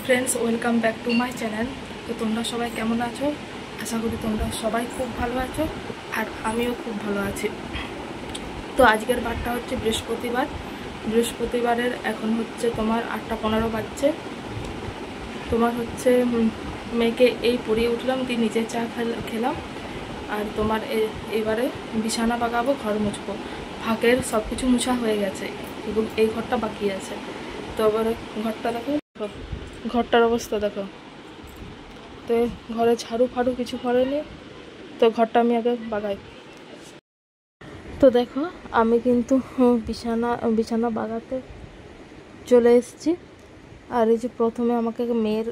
Friends, welcome back to my channel. তো তোমরা সবাই কেমন আছো? আশা করি তোমরা সবাই খুব ভালো আছো, আর আমিও খুব ভালো আছি। তো আজকের বারটা হচ্ছে বৃহস্পতিবারের এখন হচ্ছে তোমার 8:15 বাজছে। তোমার হচ্ছে মেয়েকে এই পরিয়ে উঠলাম, দিয়ে নিজে চা খেলাম। আর তোমার এবারে বিছানা বাগাবো, ঘর মুছবো। ফাঁকের সব কিছু মুছা হয়ে গেছে এবং এই ঘরটা বাকি আছে। তো এবারে ঘরটা দেখো, ঘরটার অবস্থা দেখো। তো ঘরে ঝাড়ু ফাড়ু কিছু করেনি, তো ঘরটা আমি আগে বাগাই। তো দেখো, আমি কিন্তু বিছানা বাগাতে চলে এসেছি। আর এই যে প্রথমে আমাকে মেয়ের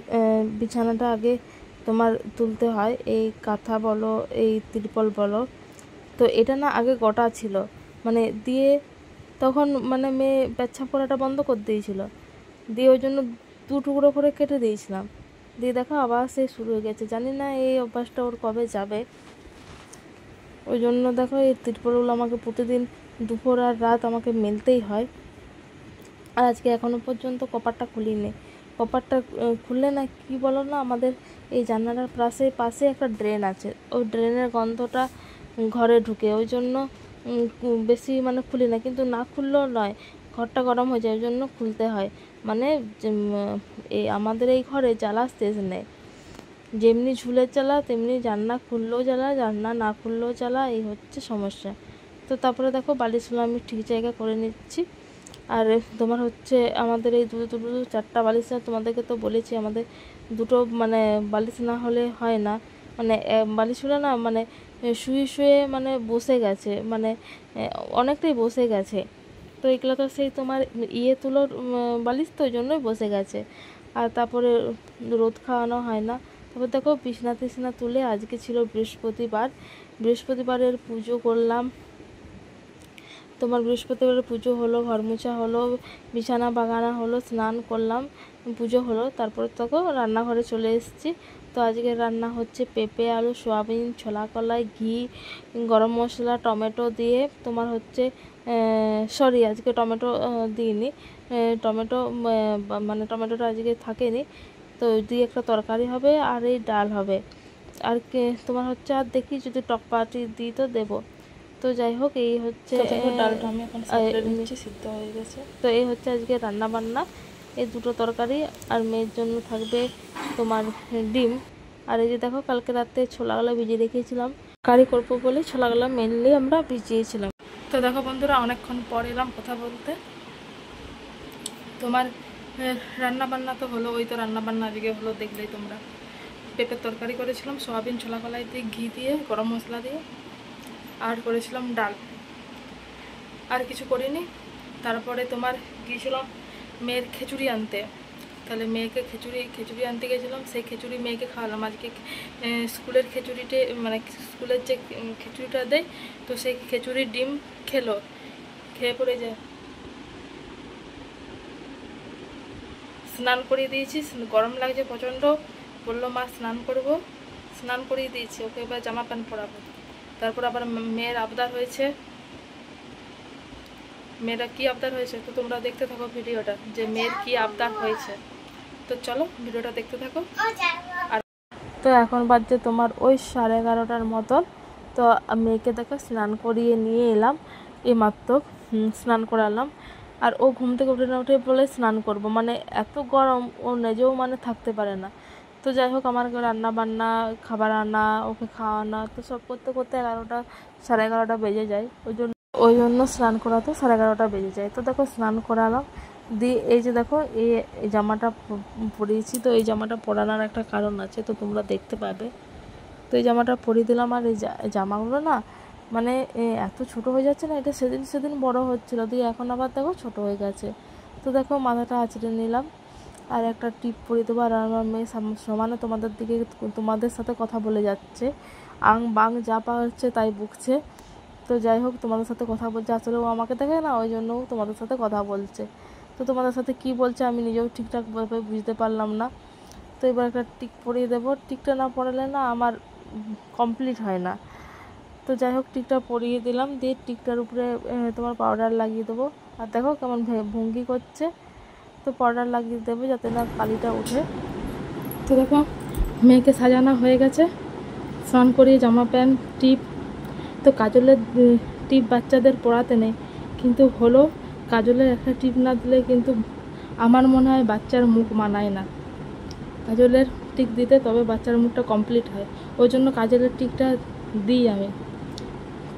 বিছানাটা আগে তোমার তুলতে হয়, এই কাঁথা বলো এই ত্রিপল বলো। তো এটা না আগে গোটা ছিল, মানে দিয়ে তখন মানে মেয়ে পেচ্ছাপ করাটা বন্ধ করে দিয়েছিল, দিয়ে ওই জন্য 2 টুকরো করে কেটে দিয়েছিলাম। দিয়ে দেখো আবার সে শুরু হয়ে গেছে, জানি না এই অভ্যাসটা ওর কবে যাবে। ওই জন্য দেখো এই ত্রিপলগুলো আমাকে প্রতিদিন দুপুর আর রাত আমাকে মেলতেই হয়। আর আজকে এখনও পর্যন্ত কপারটা খুলিনি। কপারটা খুললে না কি বলো না, আমাদের এই জানালার পাশে একটা ড্রেন আছে, ওই ড্রেনের গন্ধটা ঘরে ঢুকে, ওই জন্য বেশি মানে খুলি না। কিন্তু না খুললেও নয়, ঘরটা গরম হয়ে যায়, ওই জন্য খুলতে হয়। মানে এই আমাদের এই ঘরে জ্বালা শেষ নেই, যেমনি ঝুলের জ্বালা তেমনি জানলা খুললেও জ্বালা, জানলা না খুললেও জ্বালা, এই হচ্ছে সমস্যা। তো তারপরে দেখো বালিশগুলো আমি ঠিক জায়গা করে নিচ্ছি। আর তোমার হচ্ছে আমাদের এই দুটো 4টা বালিশ, তোমাদেরকে তো বলেছি আমাদের দুটো মানে বালিশ না হলে হয় না। মানে বালিশগুলো না মানে শুয়ে মানে বসে গেছে, মানে অনেকটাই বসে গেছে। তো এগুলো তো সেই তোমার তুলোর বালিশ, তো ওই জন্যই বসে গেছে। আর তারপরে রোদ খাওয়ানো হয় না। তারপর দেখো বিছনা তুলে, আজকে ছিল বৃহস্পতিবারের পুজো করলাম। তোমার বৃহস্পতিবারের পুজো হলো, ঘর মোছা হলো, বিছানা বাগানা হলো, স্নান করলাম, পুজো হলো। তারপরে তখন রান্নাঘরে চলে এসেছি। তো আজকে রান্না হচ্ছে পেঁপে আলু সোয়াবিন, ছোলা কলাই, ঘি, গরম মশলা, টমেটো দিয়ে তোমার হচ্ছে আজকে টমেটো দিইনি, টমেটো মানে টমেটোটা আজকে থাকেনি। তো দিয়ে একটা তরকারি হবে আর এই ডাল হবে। আর তোমার হচ্ছে আর দেখি যদি টক পাটি দিই তো দেবো। তো যাই হোক, এই হচ্ছে ডালটা আমি এখন নিচে সিদ্ধ হয়ে গেছে। তো এই হচ্ছে আজকে রান্না বান্না, এই দুটো তরকারি। আর মেয়ের জন্য থাকবে তোমার ডিম। আর এই যে দেখো কালকে রাতে ছোলাগুলো ভিজিয়ে রেখেছিলাম, কারি করবো বলে ছোলাগুলো মেনলি আমরা ভিজিয়েছিলাম। তো দেখো বন্ধুরা, অনেকক্ষণ পর এলাম কথা বলতে। তোমার রান্না বান্না তো হলো, ওই তো রান্না বান্না আজকে হলো, দেখলেই তোমরা। পেঁপের তরকারি করেছিলাম সোয়াবিন ছোলা কলাই দিয়ে, ঘি দিয়ে, গরম মশলা দিয়ে। আর করেছিলাম ডাল, আর কিছু করিনি। তারপরে তোমার গিয়েছিলাম মেয়ের খিচুড়ি আনতে। তাহলে মেয়েকে খিচুড়ি আনতে গেছিলাম, সেই খিচুড়ি মেয়েকে খাওয়ালাম। আজকে স্কুলের খিচুড়িতে মানে স্কুলের যে খিচুড়িটা দেয়, তো সেই খিচুড়ির ডিম খেলো, খেয়ে পড়ে যায়। স্নান করিয়ে দিয়েছি, গরম লাগছে প্রচণ্ড, বললো মা স্নান করবো, স্নান করিয়ে দিয়েছি ওকে, এবার জামা প্যান্ট পরাবো। তারপর আবার মেয়ের আবদার হয়েছে, মেয়েরা কি আবদার হয়েছে তো তোমরা দেখতে থাকো ভিডিওটা, যে মেয়ের কি আবদার হয়েছে। তো চলো ভিডিওটা দেখতে থাকো। আর তো এখন বাজছে তোমার ওই 11:30টার মতন। তো মেয়েকে দেখো স্নান করিয়ে নিয়ে এলাম, এই মাত্র স্নান করালাম। আর ও ঘুম থেকে উঠে বলে স্নান করব, মানে এত গরম ও নিজেও মানে থাকতে পারে না। তো যাই হোক, আমার রান্না বান্না, খাবার আনা, ওকে খাওয়ানো, তো সব করতে করতে 11টা 11:30 বেজে যায়। ওই জন্য স্নান করাতে 11:30 বেজে যায়। তো দেখো স্নান করালাম, দিয়ে এই যে দেখো এই জামাটা পরিয়েছি। তো এই জামাটা পরানোর একটা কারণ আছে, তো তোমরা দেখতে পাবে। তো এই জামাটা পরিয়ে দিলাম। আর এই জামাগুলো না মানে এত ছোট হয়ে যাচ্ছে না, এটা সেদিন বড় হচ্ছিল, দিয়ে এখন আবার দেখো ছোট হয়ে গেছে। তো দেখো মাথাটা আঁচড়ে নিলাম, আর একটা টিপ পরিয়ে দেবো। আর আমার মেয়ে সমানে তোমাদের সাথে কথা বলে যাচ্ছে, আং বাং যা পাচ্ছে তাই বকছে। তো যাই হোক, তোমাদের সাথে কথা বলছে, আসলে ও আমাকে দেখে না, ওই জন্য তোমাদের সাথে কথা বলছে। তো তোমাদের সাথে কি বলছে আমি নিজেও ঠিকঠাকভাবে বুঝতে পারলাম না। তো এবার একটা টিক পরিয়ে দেবো, টিকটা না পরালে না আমার কমপ্লিট হয় না। তো যাই হোক, টিকটা পরিয়ে দিলাম, দিয়ে টিকটার উপরে তোমার পাউডার লাগিয়ে দেবো। আর দেখো কেমন ভঙ্গি করছে, তো পাউডার লাগিয়ে দেবো যাতে না কালিটা ওঠে। তো দেখো মেয়েকে সাজানো হয়ে গেছে, স্নান করিয়ে জামা প্যান্ট টিপ। তো কাজলের টিপ বাচ্চাদের পরাতে নেই, কিন্তু হলো কাজলের একটা টিপ না দিলে কিন্তু আমার মনে হয় বাচ্চার মুখ মানায় না। কাজলের টিপ দিতে তবে বাচ্চার মুখটা কমপ্লিট হয়, ওই জন্য কাজলের টিপটা দিই আমি,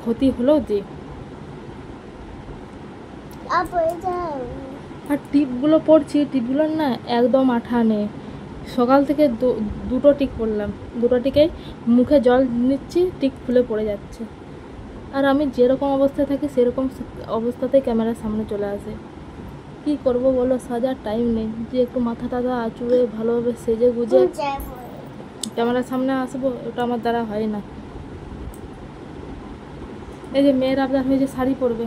ক্ষতি হলেও দিই। আর টিপগুলো পরছি, টিপগুলোর না একদম আঠা নেই। সকাল থেকে দুটো টিক পরলাম, দুটো টিকেই মুখে জল নিচ্ছি, টিক খুলে পড়ে যাচ্ছে। আর আমি যেরকম অবস্থায় থাকি সেরকম অবস্থাতেই ক্যামেরার সামনে চলে আসে। কি করব বলো, সাজার টাইম নেই যে একটু মাথা টাথা আঁচড়ে ভালোভাবে সেজে গুজে ক্যামেরার সামনে আসবো, ওটা আমার দ্বারা হয় না। এই যে মেয়ের আবদার হয়েছে শাড়ি পরবে,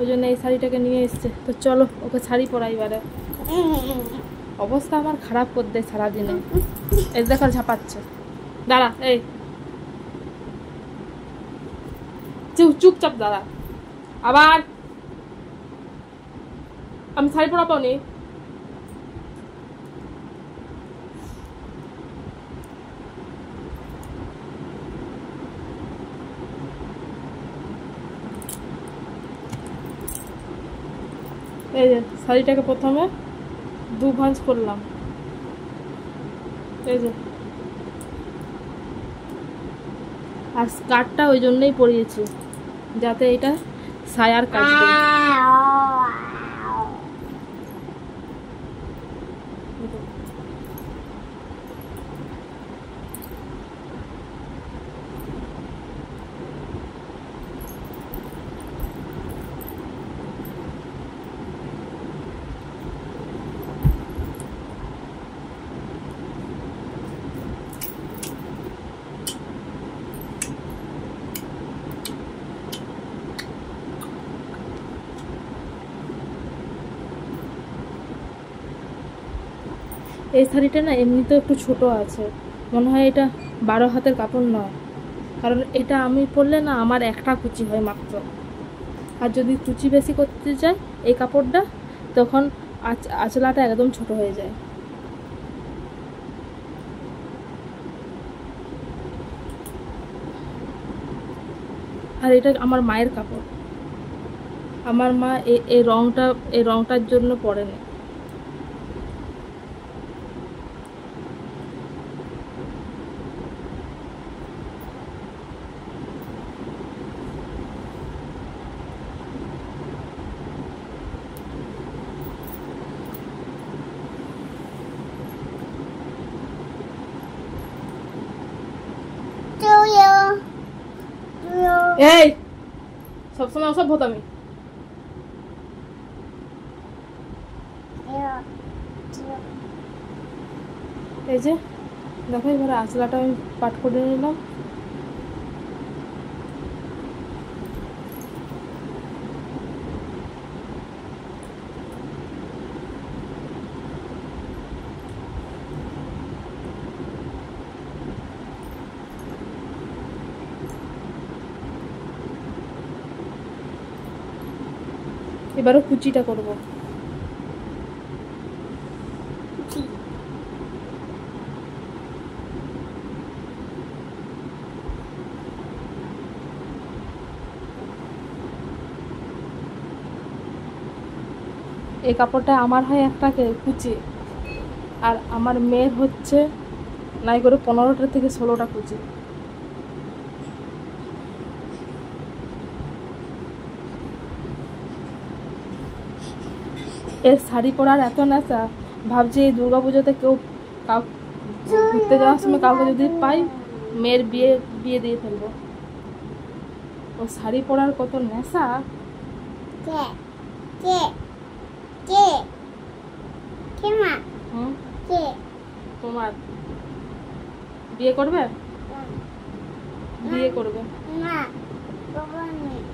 ওই জন্য এই শাড়িটাকে নিয়ে এসছে। তো চলো ওকে শাড়ি পরাই এবারে। অবস্থা আমার খারাপ করে দেয় সারাদিনে। এই দেখার ঝাপাচ্ছে, দাঁড়া, এই চুপচাপ দাঁড়া। আবার আমি শাড়ি পরাবো নি। এই যে শাড়িটাকে প্রথমে দু ভাঁজ করলাম, এই যে। আর স্কার্টটা ওই জন্যই পরিয়েছি যাতে এটা সায়ার কাজ দেয়। এই শাড়িটা না এমনিতেও একটু ছোট আছে, মনে হয় এটা 12 হাতের কাপড় নয়, কারণ এটা আমি পরলে না আমার একটা কুচি হয় মাত্র। আর যদি কুচি বেশি করতে চাই এই কাপড়টা, তখন আঁচলাটা একদম ছোট হয়ে যায়। আর এটা আমার মায়ের কাপড়, আমার মা এই রংটার জন্য পরে না। এই সবসময় ওসব হতামি। এই যে দেখো এবারে আঁচলাটা আমি পাট করে নিলাম। এবারও কুচিটা করব। এই কাপড়টা আমার হয় একটা কুচি, আর আমার মেয়ের হচ্ছে নাই করে 15টা থেকে 16টা কুচি। এর শাড়ি পরার এত নেশা, ভাবছি এই দুর্গাপুজোতে ঘুরতে যাওয়ার সময় কাউকে যদি পাই, মেয়ের বিয়ে দিয়ে ফেলবো। ও শাড়ি পরার কত নেশা। তোমার বিয়ে করবে? বিয়ে করবে?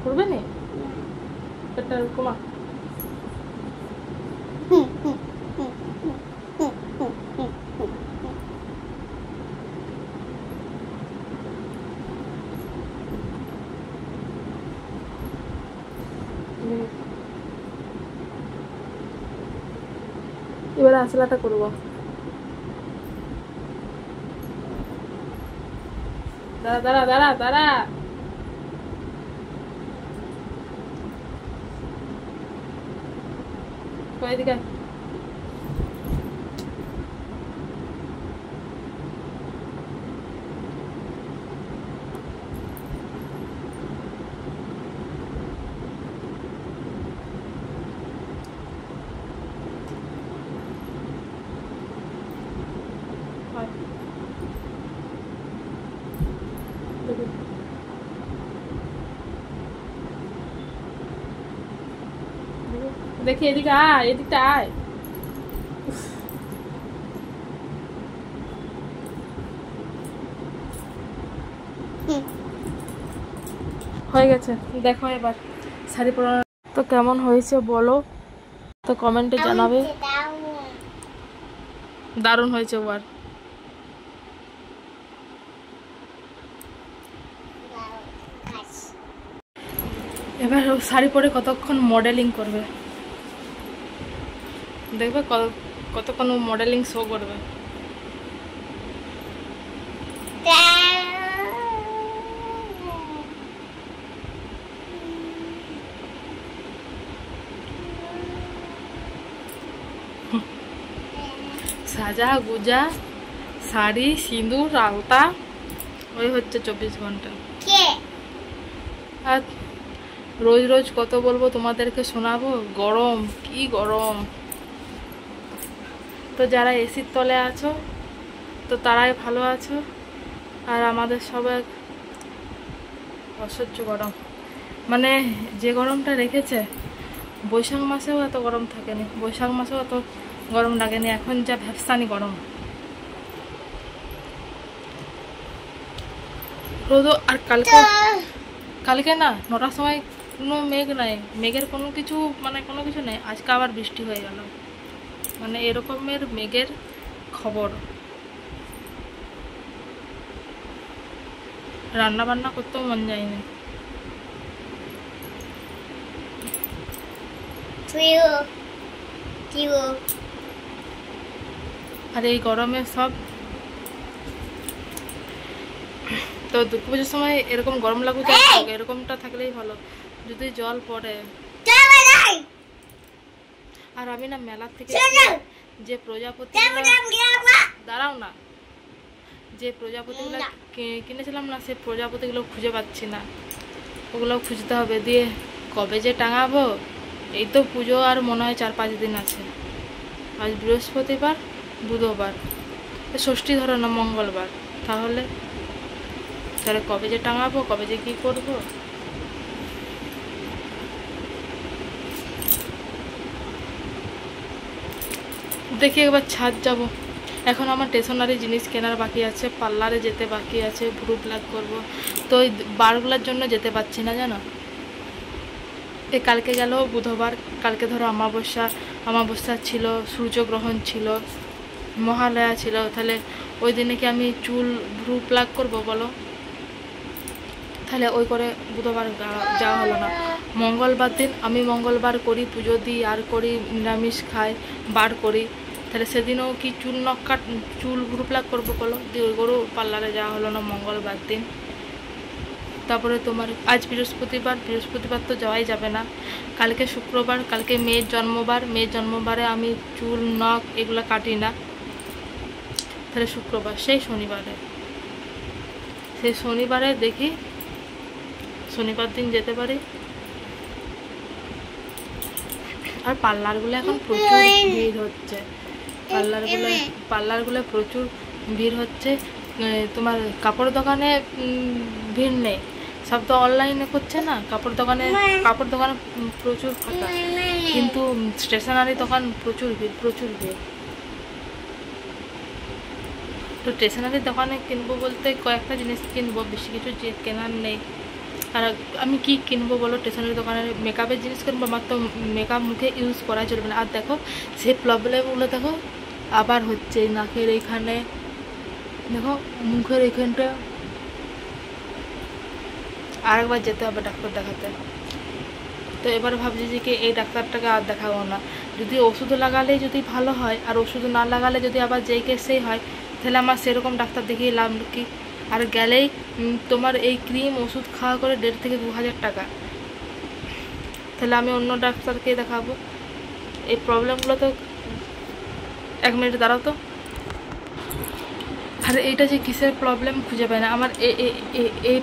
করবে না? এটা তোমার এবারে আসলাটা করবো। দাঁড়া দাঁড়া দাঁড়া দাঁড়া, এদিকে দেখি, এদিকে আয়, এদিকটা আয়। হয়ে গেছে, দেখো এবার শাড়ি পরানো তো কেমন হয়েছে বলো তো কমেন্টে জানাবে। দারুণ হয়েছে ওর। এবার শাড়ি পরে কতক্ষণ মডেলিং করবে দেখবে, কতক্ষণ মডেলিং শো করবে। সাজা গুজা, শাড়ি, সিঁদুর, আলতা, ওই হচ্ছে 24 ঘন্টা। আর রোজ রোজ কত বলবো তোমাদেরকে, শোনাবো? গরম, কি গরম। তো যারা এসির তলে আছো তো তারাই ভালো আছো, আর আমাদের সবাই অসহ্য গরম। মানে যে গরমটা রেখেছে, বৈশাখ মাসেও এত গরম থাকেনি, বৈশাখ মাসেও এত গরম লাগেনি, এখন যা ভ্যাপসানি গরম। রোদও, আর কালকে না 9টার সময় কোনো মেঘ নাই, মেঘের কোনো কিছু নেই। আজকে আবার বৃষ্টি হয়ে গেল, মানে এরকমের মেঘের খবর। রান্না বান্না করতেও মন যায়নি। আর এই গরমে সব তো দুর্গা পুজোর সময় এরকম গরম লাগুছে, এরকমটা থাকলেই ভালো, যদি জল পড়ে। আর আমি না মেলার থেকে যে প্রজাপতি, দাঁড়াও না, যে প্রজাপতিগুলো কিনেছিলাম না, সেই প্রজাপতিগুলো খুঁজে পাচ্ছি না, ওগুলো খুঁজতে হবে। দিয়ে কবে যে টাঙাবো, এই তো পুজো আর মনে হয় 4-5 দিন আছে। আজ বৃহস্পতিবার, বুধবার, ষষ্ঠী ধরো না, মঙ্গলবার, তাহলে কবে যে টাঙাবো, কবে যে কি করবো। দেখি একবার ছাদ যাব। এখন আমার স্টেশনারি জিনিস কেনার বাকি আছে, পার্লারে যেতে বাকি আছে, ভ্রু প্লাক করবো, তো ওই বারগুলোর জন্য যেতে পারছি না জানো। এই কালকে গেল বুধবার, কালকে ধরো অমাবস্যা ছিল, সূর্যগ্রহণ ছিল, মহালয়া ছিল, তাহলে ওই দিনে কি আমি চুল ভ্রু প্লাক করবো বলো? তাহলে ওই করে বুধবার যাওয়া হলো না। মঙ্গলবার দিন আমি মঙ্গলবার করি, পুজো দিই, আর করি নিরামিষ খাই, বার করি, তাহলে সেদিনও কি চুল ভ্রু প্লাক করবো বলো? দিয়ে ওই করে পার্লারে যাওয়া হলো না মঙ্গলবার দিন। তারপরে তোমার আজ বৃহস্পতিবার তো যাওয়াই যাবে না। কালকে শুক্রবার, কালকে মেয়ের জন্মবারে আমি চুল নখ এগুলো কাটি না, তাহলে শুক্রবার, সেই শনিবারে দেখি শনিবার দিন যেতে পারি। আর পার্লারগুলো এখন প্রচুর ভিড় হচ্ছে, পার্লারগুলো প্রচুর ভিড় হচ্ছে। তোমার কাপড় দোকানে ভিড় নেই, সব তো অনলাইনে করছে না। কাপড় দোকানে প্রচুর ফাঁকা, কিন্তু স্টেশনারি দোকান প্রচুর ভিড়। তো স্টেশনারি দোকানে কিনবো বলতে কয়েকটা জিনিস কিনবো, বেশি কিছু কেনার নেই। আর আমি কি কিনবো বলো? স্টেশনারি দোকানে মেকআপের জিনিস কিনবো, আমার তো মেকআপ মুখে ইউজ করা চলবে না। আর দেখো সেই প্রবলেমগুলো দেখো আবার হচ্ছে, নাকের এইখানে দেখো, মুখের এইখানটা। আরেকবার যেতে হবে ডাক্তার দেখাতে। তো এবার ভাবছি যে কি এই ডাক্তারটাকে আর দেখাবো না, যদি ওষুধ লাগালে যদি ভালো হয় আর ওষুধ না লাগালে যদি আবার যেই কেসেই হয়, তাহলে আমার সেরকম ডাক্তার দেখিয়ে লাভ কি? আর গেলেই তোমার এই ক্রিম ওষুধ খাওয়া করে 1,500 থেকে 2,000 টাকা। তাহলে আমি অন্য ডাক্তারকে দেখাবো। এই প্রবলেমগুলো তো 1 মিনিট দাঁড়াও তো। আর এইটা যে কিসের প্রবলেম খুঁজে পায় না আমার, এই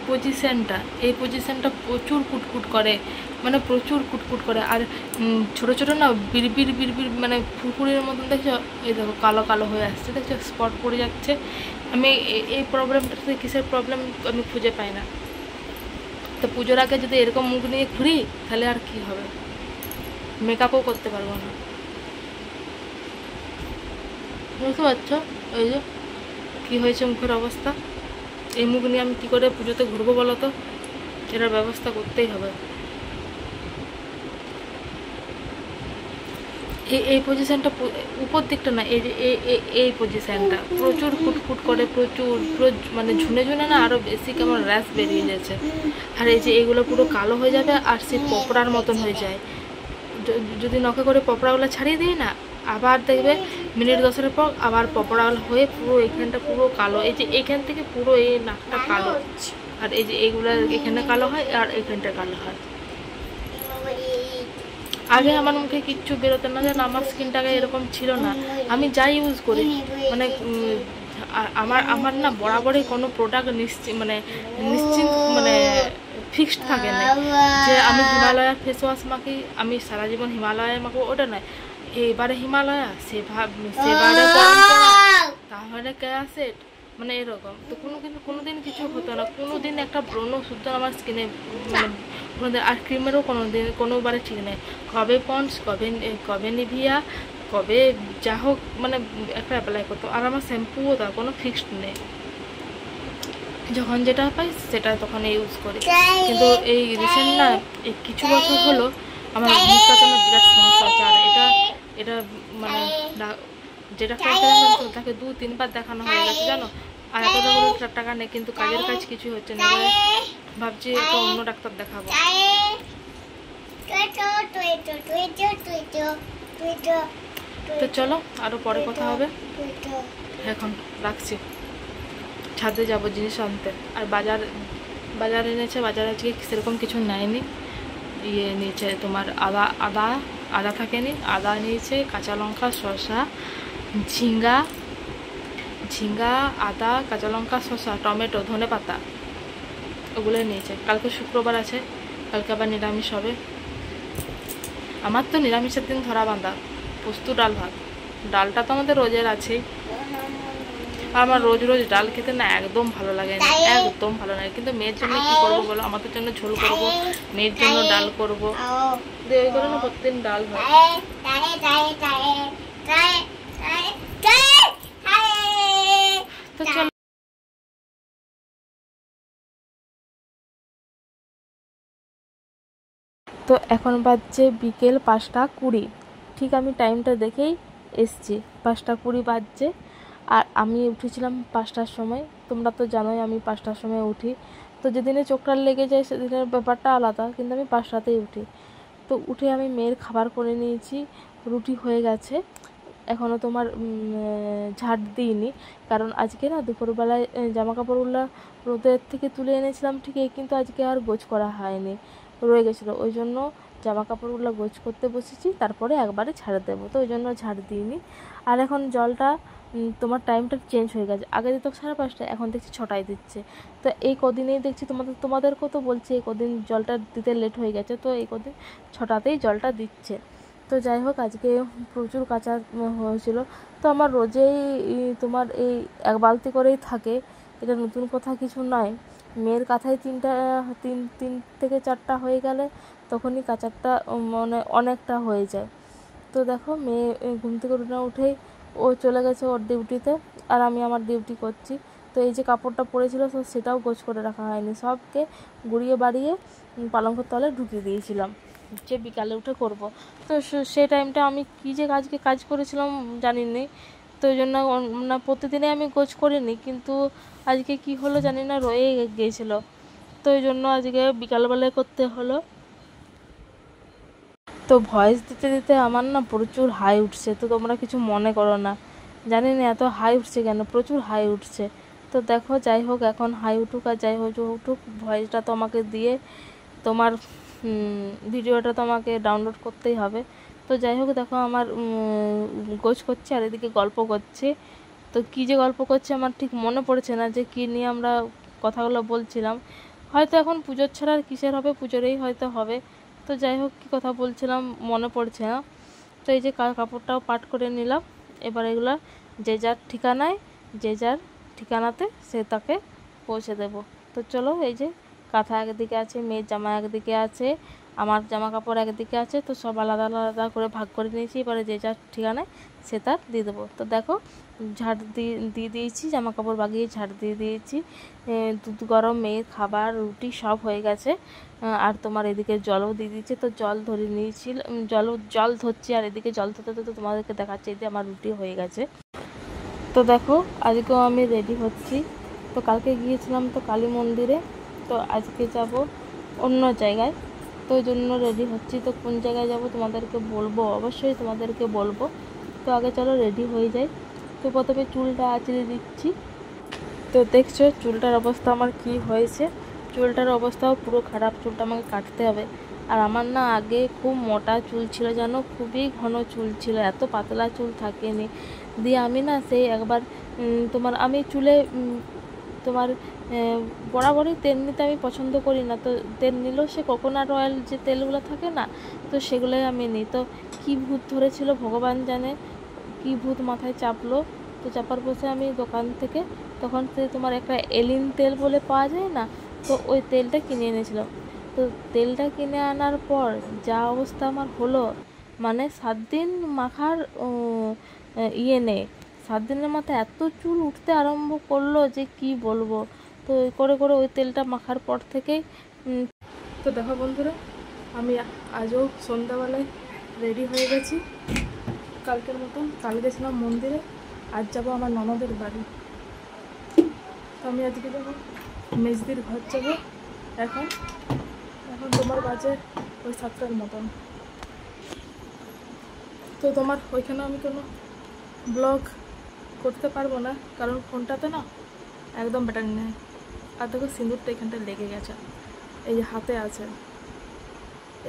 পজিশনটা প্রচুর কুটকুট করে, মানে প্রচুর কুটকুট করে। আর ছোটো ছোটো না বিড়বিড় মানে ফুরফুরির মতন দেখছো, এই দেখো কালো কালো হয়ে আসছে, দেখছো স্পট পড়ে যাচ্ছে। আমি এই প্রবলেমটাতে কিসের প্রবলেম আমি খুঁজে পাই না। তো পুজোর আগে যদি এরকম মুখ নিয়ে ঘুরি তাহলে আর কি হবে, মেকআপও করতে পারবো না। বুঝতে পারছো ওই যে কী হয়েছে মুখের অবস্থা? এই মুখ নিয়ে আমি কী করে পুজোতে ঘুরবো বলো তো? এটার ব্যবস্থা করতেই হবে। এই পজিশনটা উপর দিকটা না, এই যে এই পজিশনটা প্রচুর ফুটফুট করে, প্রচুর মানে ঝুনে ঝুনে না আরও বেশি কেমন র্যাশ বেরিয়ে যাচ্ছে। আর এই যে এইগুলো পুরো কালো হয়ে যাবে আর সেই পপড়ার মতন হয়ে যায়। যদি নখে করে পপড়াগুলো ছাড়িয়ে দিই না, আবার দেখবে মিনিট 10-এর পর আবার পপড়াগুলো হয়ে পুরো এখানটা পুরো কালো। এই যে এখান থেকে পুরো এই নাকটা কালো, আর এই যে এইগুলো এখানে কালো হয় আর এখানটা কালো হয়। আগে আমার মুখে কিচ্ছু বেরোতো না, যেন আমার স্কিনটাকে এরকম ছিল না। আমি যাই ইউজ করি মানে আমার না বরাবরই কোনো প্রোডাক্ট নিশ্চিন্ত মানে ফিক্সড থাকে না যে আমি হিমালয়ার ফেস ওয়াশ মাখি, আমি সারা জীবন হিমালয়া মাখবো, ওটা নয়। এবারে হিমালয়া, সেবারে তাহলে ক্যাসেট, মানে এরকম। তো কোনোদিন কিছু হতো না, কোনোদিন একটা ব্রণ শুদ্ধ আমার স্কিনে মানে কোনোদিন। আর ক্রিমেরও কোনোবারে ঠিক নেই, কবে পন্ডস, কবে নিভিয়া, কবে যা হোক মানে একটা অ্যাপ্লাই করতো। আর আমার শ্যাম্পুও তার কোনো ফিক্সড নেই, যখন যেটা পাই সেটা তখন ইউজ করি। কিন্তু এই রিসেন্ট না এই কিছু বছর হলো আমার মুখটাতে না বিরাট সমস্যা হচ্ছে। আর এটা মানে যেটা তাকে 2-3 বার দেখানো হয়ে গেছে জানো। আর এতটা কোনো টাকা নেই, কিন্তু কাজের কাজ কিছুই হচ্ছে না। এবারে ভাবছি একটা অন্য ডাক্তার দেখাবো। তো চলো আরো পরে কথা হবে, এখন রাখছি। ছাদে যাবো জিনিস আনতে। আর বাজার এনেছে, বাজারে আজকে সেরকম কিছু নেয়নি। নিয়েছে তোমার আদা থাকেনি, আদা নিয়েছে, কাঁচা লঙ্কা, শসা, ঝিঙ্গা, আদা, কাঁচা লঙ্কা, শসা, টমেটো, ধনে পাতা, ওগুলো নিয়েছে। কালকে শুক্রবার আছে, কালকে আবার নিরামিষ হবে। আমার তো নিরামিষের দিন ধরা বাঁধা, পোস্ত ডাল ভাত। ডালটা তো আমাদের রোজের আছেই। আমার রোজ ডাল খেতে না একদম ভালো লাগে না, একদম ভালো লাগে। কিন্তু মেয়ের জন্য কি করবো বলো, আমাদের জন্য ঝোল করবো, মেয়ের জন্য ডাল করবো, ওই করে না প্রতিদিন ডাল হয়। তো চলো। তো এখন বাজছে বিকেল 5টা 20। ঠিক আমি টাইমটা দেখেই এসছি, 5টা 20 বাজছে। আর আমি উঠেছিলাম 5টার সময়। তোমরা তো জানোই আমি 5টার সময় উঠি। তো যেদিনে চোখটা লেগে যায় সেদিনের ব্যাপারটা আলাদা, কিন্তু আমি 5টাতেই উঠি। তো উঠে আমি মেয়ের খাবার করে নিয়েছি, রুটি হয়ে গেছে। এখনও তোমার ঝাড় দিইনি, কারণ আজকে না দুপুরবেলায় জামা কাপড়গুলো রোদের থেকে তুলে এনেছিলাম ঠিকই, কিন্তু আজকে আর গোছ করা হয়নি, রয়ে গেছিলো। ওই জন্য জামা কাপড়গুলো গোছ করতে বসেছি, তারপরে একবারে ছাড় দেবো, তো ওই জন্য ঝাড় দিইনি। আর এখন জলটা তোমার টাইমটা চেঞ্জ হয়ে গেছে, আগে দিত 5:30, এখন দেখছি 6টায় দিচ্ছে। তো এই কদিনেই দেখছি তোমাদেরকেও তো বলছি এই কদিন জলটা দিতে লেট হয়ে গেছে, তো এই কদিন 6টাতেই জলটা দিচ্ছে। তো যাই হোক, আজকে প্রচুর কাঁচা হয়েছিল। তো আমার রোজেই তোমার এই 1 বালতি করেই থাকে, এটা নতুন কথা কিছু নয়। মেয়ের কাঁথায় 3 থেকে 4টা হয়ে গেলে তখনই কাঁচারটা মানে অনেকটা হয়ে যায়। তো দেখো মেয়ে ঘুম থেকে উঠেই ও চলে গেছে ওর ডিউটিতে, আর আমি আমার ডিউটি করছি। তো এই যে কাপড়টা পরেছিল সেটাও গোছ করে রাখা হয়নি, সবকে গুড়িয়ে বাড়িয়ে পালঙ্কের তলে ঢুকিয়ে দিয়েছিলাম যে বিকালে উঠে করব। তো সেই টাইমটা আমি কী যে কাজ করেছিলাম জানি না, তো ওই জন্য না প্রতিদিনে আমি গোছ করিনি, কিন্তু আজকে কি হলো জানি না, রয়ে গিয়েছিলো। তো ওই জন্য আজকে বিকালবেলায় করতে হলো। তো ভয়েস দিতে দিতে আমার না প্রচুর হাই উঠছে, তো তোমরা কিছু মনে করো না। জানি না এত হাই উঠছে কেন, প্রচুর হাই উঠছে। তো দেখো, যাই হোক, এখন হাই উঠুক আর যাই হোক উঠুক, ভয়েসটা তোমাকে দিয়ে তোমার ভিডিওটা তোমাকে ডাউনলোড করতেই হবে। তো যাই হোক, দেখো আমার গোছ করছে আর এদিকে গল্প করছে। তো কী যে গল্প করছে আমার ঠিক মনে পড়ছে না যে কী নিয়ে আমরা কথাগুলো বলছিলাম। হয়তো এখন পুজোর ছাড়া আর কিসের হবে, পুজোরেই হয়তো হবে। তো যাই হোক, কী কথা বলছিলাম মনে পড়ছে না। তো এই যে কাপড়টাও পাট করে নিলাম। এবার এগুলো যে যার ঠিকানায়, যে যার ঠিকানাতে সে তাকে পৌঁছে দেব। তো চলো, এই যে কাঁথা একদিকে আছে, মেয়ের জামা একদিকে আছে, আমার জামা কাপড় একদিকে আছে। তো সব আলাদা আলাদা করে ভাগ করে নিয়েছি। এবারে যে যার ঠিকানায় সে তার দিয়ে দেবো। তো দেখো, ঝাড় দিয়ে দিয়েছি, জামা কাপড় বাগিয়ে ঝাড় দিয়ে দিয়েছি। দুধ গরম, মেয়ের খাবার, রুটি সব হয়ে গেছে। আর তোমার এদিকে জলও দিয়ে দিচ্ছে। তো জল ধরে নিয়েছি, জল ধরছি, আর এদিকে জল ধরতে তো তোমাদেরকে দেখাচ্ছি যে আমার রুটি হয়ে গেছে। তো দেখো, আজকেও আমি রেডি হচ্ছি। তো কালকে গিয়েছিলাম তো কালী মন্দিরে, তো আজকে যাব অন্য জায়গায়। তো ওই জন্য রেডি হচ্ছি। তো কোন জায়গায় যাব তোমাদেরকে বলবো, অবশ্যই তোমাদেরকে বলবো। তো আগে চলো রেডি হয়ে যাই। তো প্রথমে চুলটা আঁচড়ে দিচ্ছি। তো দেখছো চুলটার অবস্থা আমার কি হয়েছে। চুলটার অবস্থাও পুরো খারাপ, চুলটা আমাকে কাটতে হবে। আর আমার না আগে খুব মোটা চুল ছিল, জানো, খুবই ঘন চুল ছিল, এত পাতলা চুল থাকেনি। দিয়ে আমি না সেই একবার আমি চুলে তোমার বরাবরই তেল নিতে আমি পছন্দ করি না। তো তেল নিলেও সে কোকোনাট অয়েল যে তেলগুলো থাকে না, তো সেগুলোই আমি নিই। তো কী ভূত ধরেছিল ভগবান জানে, কী ভূত মাথায় চাপলো। তো চাপার বসে আমি দোকান থেকে তখন সে তোমার একটা এলিন তেল বলে পাওয়া যায় না, তো ওই তেলটা কিনে এনেছিলাম। তো তেলটা কিনে আনার পর যা অবস্থা আমার হলো, মানে 7 দিন মাখার নেই, 7 দিনের মাথায় এত চুল উঠতে আরম্ভ করলো যে কি বলবো। তো করে করে ওই তেলটা মাখার পর থেকেই তো দেখো বন্ধুরা, আমি আজও সন্ধ্যাবেলায় রেডি হয়ে গেছি কালকের মতন। কাল গেছিলাম মন্দিরে, আজ যাবো আমার ননদের বাড়ি। তো আমি আজকে যাবো মেজদির ঘর যাবো। এখন তোমার বাজে ওই 7টার মতন। তো তোমার ওইখানে আমি কোনো ব্লগ করতে পারবো না, কারণ ফোনটাতে না একদম ব্যাটারি নেই। আর দেখো সিঁদুরটা এখানটা লেগে গেছে, এই যে হাতে আছে,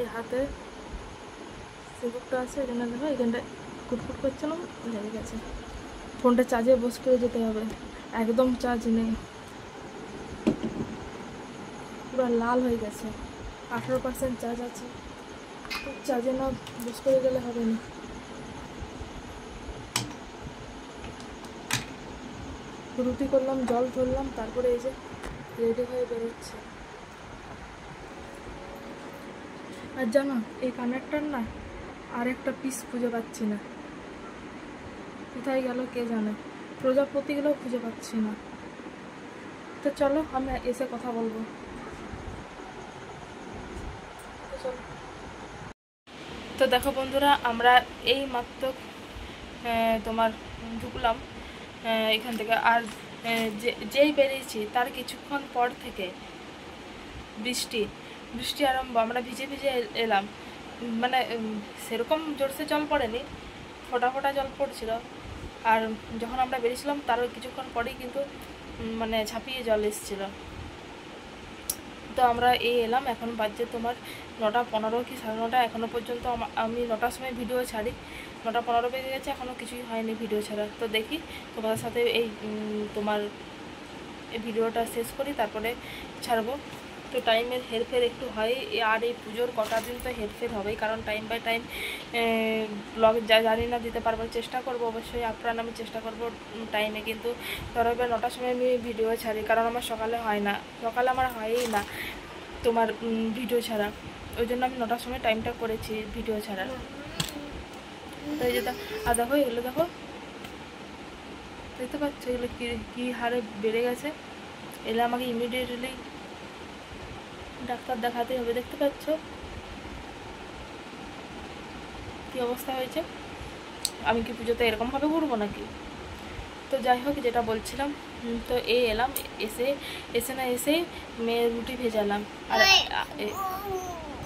এই হাতে সিঁদুরটা আছে, এখানে দেখো এখানটা কুটকুট করছে না, লেগে গেছে। ফোনটা চার্জে বসে করে যেতে হবে, একদম চার্জ নেই, পুরো লাল হয়ে গেছে। 18% চার্জ আছে, চার্জে না বসে করে গেলে হবে না। রুটি করলাম, জল ধরলাম, তারপরে এই যে রেডি হয়ে বেরোচ্ছে। আর জানো, এই কানেরটার না আর একটা পিস খুঁজে পাচ্ছি না, কোথায় গেল কে জানে। প্রজাপতিগুলো খুঁজে পাচ্ছি না। তো চলো আমরা এসে কথা বলবো। তো দেখো বন্ধুরা, আমরা এই মাত্র তোমার ঢুকলাম এখান থেকে। আর যেই বেরিয়েছি তার কিছুক্ষণ পর থেকে বৃষ্টি আরম্ভ। আমরা ভিজে ভিজে এলাম, মানে সেরকম জোরসে জল পড়েনি, ফোঁটা ফোঁটা জল পড়ছিল। আর যখন আমরা বেরিয়েছিলাম তারও কিছুক্ষণ পরেই কিন্তু মানে ঝাঁপিয়ে জল এসেছিল। তো আমরা এলাম, এখন বাজছে তোমার 9:15 কি 9:30। এখনও পর্যন্ত আমি 9টার সময় ভিডিও ছাড়ি, 9:15 বেজে গেছে, এখনও কিছুই হয়নি ভিডিও ছাড়া। তো দেখি তোমাদের সাথে এই তোমার এই ভিডিওটা শেষ করি, তারপরে ছাড়বো। তো টাইমের হেরফের একটু হয়, আর এই পুজোর কটা দিন তো হেরফের হবেই, কারণ টাইম বাই টাইম ব্লগ জানি না দিতে পারবো, চেষ্টা করব অবশ্যই আপ্রাণ আমি চেষ্টা করব টাইমে। কিন্তু ধরো এবার 9টার সময় আমি ভিডিও ছাড়ি, কারণ আমার সকালে হয় না, সকালে আমার হয়ই না তোমার ভিডিও ছাড়া। ওই জন্য আমি 9টার সময় টাইমটা করেছি ভিডিও ছাড়া। তো এই যে আর দেখো এগুলো, দেখো দেখতে পাচ্ছ এগুলো কী হারে বেড়ে গেছে। এলে আমাকে ইমিডিয়েটলি ডাক্তার দেখাতে হবে। দেখতে পাচ্ছ কী অবস্থা হয়েছে। আমি কি পুজোতে এরকমভাবে ঘুরবো নাকি? তো যাই হোক, যেটা বলছিলাম, তো এলাম, এসে মেয়ের রুটি ভেজালাম।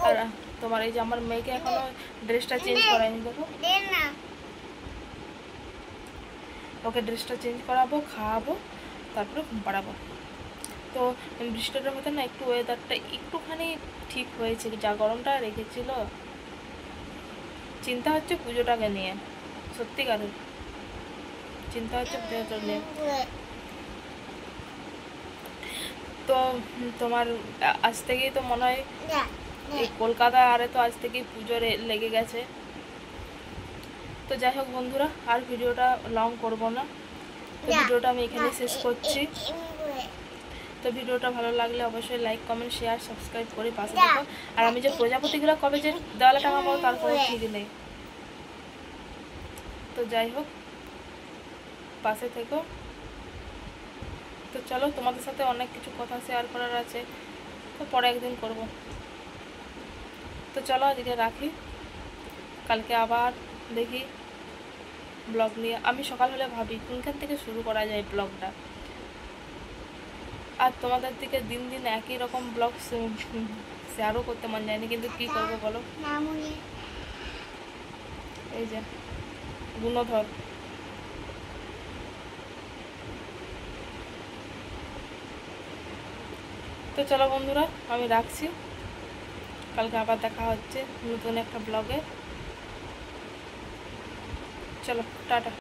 আর তোমার এই যে আমার মেয়েকে এখনো ড্রেসটা চেঞ্জ করায়নি, দেখো ওকে ড্রেসটা চেঞ্জ করাবো, খাওয়াবো, তারপরে ঘুম পাড়াবো। তো বৃষ্টিটার মধ্যে না একটু ওয়েদারটা একটুখানি ঠিক হয়েছে, যা গরমটা রেখেছিল। চিন্তা হচ্ছে পুজোটাকে নিয়ে, সত্যিকারের চিন্তা হচ্ছে পুজোটা নিয়ে। তো তোমার আজ থেকেই তো মনে হয় এই কলকাতা আরে তো আজ থেকেই পুজো লেগে গেছে। তো যাই হোক বন্ধুরা, আর ভিডিওটা লং করব না, তো ভিডিওটা আমি এখানে শেষ করছি। তো ভিডিওটা ভালো লাগলে অবশ্যই লাইক কমেন্ট শেয়ার সাবস্ক্রাইব করে পাশে থাকো। আর আমি যে প্রজাপতিগুলো কবে যে দেওয়ালে টাঙাবো তার কোনো ঠিক নেই। তো যাই হোক, পাশে থেকো। তো চলো, তোমাদের সাথে অনেক কিছু কথা শেয়ার করার আছে, তো পরে একদিন করব। তো চলো আজকে রাখি, কালকে আবার দেখি ব্লগ নিয়ে। আমি সকাল হলে ভাবি কোনখান থেকে শুরু করা যায় ব্লগটা, আর তোমাদের দিকে দিন দিন একই রকম ব্লগ শেয়ারও করতে মন যায়নি, কিন্তু কি করবো বলো। এই যে গুণধর। তো চলো বন্ধুরা, আমি রাখছি, কালকে আবার দেখা হচ্ছে নতুন একটা ব্লগে। চলো টাটা।